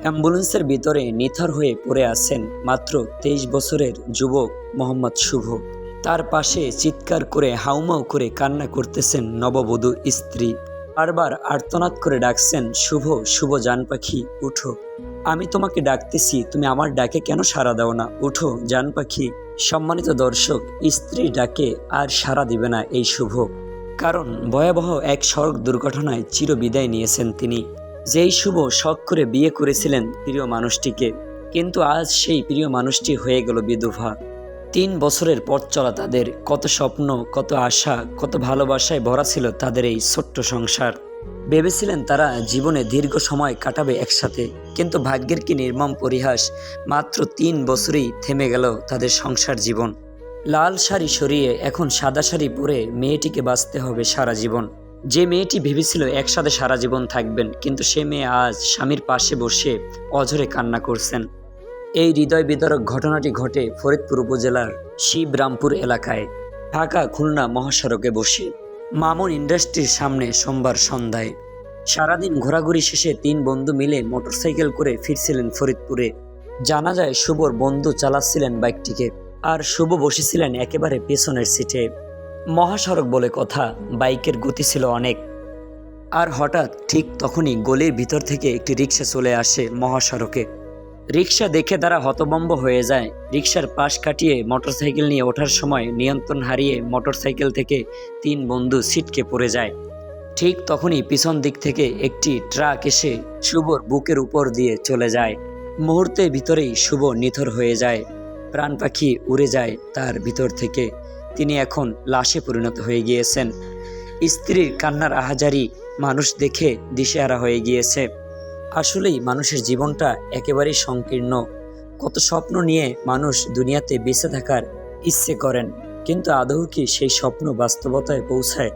অ্যাম্বুলেন্সের ভিতরে নিথর হয়ে পড়ে আছেন মাত্র ২৩ বছরের যুবক মোহাম্মদ শুভ। তার পাশে চিৎকার করে হাউমাউ করে কান্না করতেছেন নববধূ স্ত্রী। বারবার আর্তনাদ করে ডাকছেন, শুভ, শুভ জান পাখি উঠো, আমি তোমাকে ডাকতেছি, তুমি আমার ডাকে কেন সাড়া দাও না, উঠো জান পাখি। সম্মানিত দর্শক, স্ত্রী ডাকে আর সাড়া দিবে না এই শুভ, কারণ ভয়াবহ এক সড়ক দুর্ঘটনায় চিরবিদায় নিয়েছেন তিনি। যেই শুভ শখ করে বিয়ে করেছিলেন প্রিয় মানুষটিকে, কিন্তু আজ সেই প্রিয় মানুষটি হয়ে গেল বিধবা। ৩ বছরের পথ চলা তাদের, কত স্বপ্ন, কত আশা, কত ভালোবাসায় ভরা ছিল তাদের এই ছোট্ট সংসার। ভেবেছিলেন তারা জীবনে দীর্ঘ সময় কাটাবে একসাথে, কিন্তু ভাগ্যের কি নির্মম পরিহাস, মাত্র ৩ বছরেই থেমে গেল তাদের সংসার জীবন। লাল শাড়ি সরিয়ে এখন সাদা শাড়ি পরে মেয়েটিকে বাঁচতে হবে সারা জীবন। যে মেয়েটি ভেবেছিল একসাথে সারা জীবন থাকবেন, কিন্তু সে মেয়ে আজ স্বামীর পাশে বসে অঝরে কান্না করছেন। এই হৃদয় বিদারক ঘটনাটি ঘটে ফরিদপুর উপজেলার শিবরামপুর এলাকায়, ঢাকা খুলনা মহাসড়কে বসে মামুন ইন্ডাস্ট্রির সামনে সোমবার সন্ধ্যায়। সারাদিন ঘোরাঘুরি শেষে ৩ বন্ধু মিলে মোটরসাইকেল করে ফিরছিলেন ফরিদপুরে। জানা যায় শুভর বন্ধু চালাচ্ছিলেন বাইকটিকে, আর শুভ বসেছিলেন একেবারে পেছনের সিটে। মহাসড়ক বলে কথা, বাইকের গতি ছিল অনেক। আর হঠাৎ ঠিক তখনই গলির ভিতর থেকে একটি রিকশা চলে আসে মহাসড়কে। রিকশা দেখে তারা হতভম্ব হয়ে যায়। রিকশার পাশ কাটিয়ে মোটরসাইকেল নিয়ে ওঠার সময় নিয়ন্ত্রণ হারিয়ে মোটরসাইকেল থেকে ৩ বন্ধু ছিটকে পড়ে যায়। ঠিক তখনই পিছন দিক থেকে একটি ট্রাক এসে শুভর বুকের উপর দিয়ে চলে যায়। মুহূর্তের ভিতরেই শুভ নিথর হয়ে যায়, প্রাণ পাখি উড়ে যায় তার ভিতর থেকে। তিনি এখন লাশে পরিণত হয়ে গিয়েছেন। স্ত্রীর কান্নার আহাজারি মানুষ দেখে দিশেহারা হয়ে গিয়েছে। আসলেই মানুষের জীবনটা একেবারেই সংকীর্ণ। কত স্বপ্ন নিয়ে মানুষ দুনিয়াতে বেঁচে থাকার ইচ্ছে করেন, কিন্তু আদৌ কি সেই স্বপ্ন বাস্তবতায় পৌঁছায়?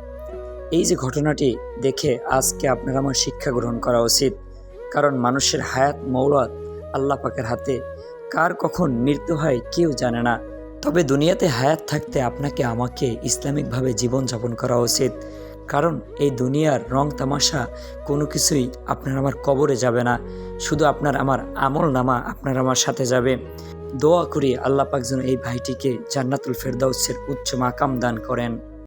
এই যে ঘটনাটি দেখে আজকে আপনার আমার শিক্ষা গ্রহণ করা উচিত, কারণ মানুষের হায়াত মৌলাত আল্লাহ পাকের হাতে। কার কখন মৃত্যু হয় কেউ জানে না। তবে দুনিয়াতে হায়াত থাকতে আপনাকে আমাকে ইসলামিকভাবে জীবনযাপন করা উচিত, কারণ এই দুনিয়ার রং তামাশা কোনো কিছুই আপনার আমার কবরে যাবে না। শুধু আপনার আমার আমল নামা আপনার আমার সাথে যাবে। দোয়া করি আল্লাহ পাক যেন এই ভাইটিকে জান্নাতুল ফেরদাউসের উচ্চ মাকাম দান করেন।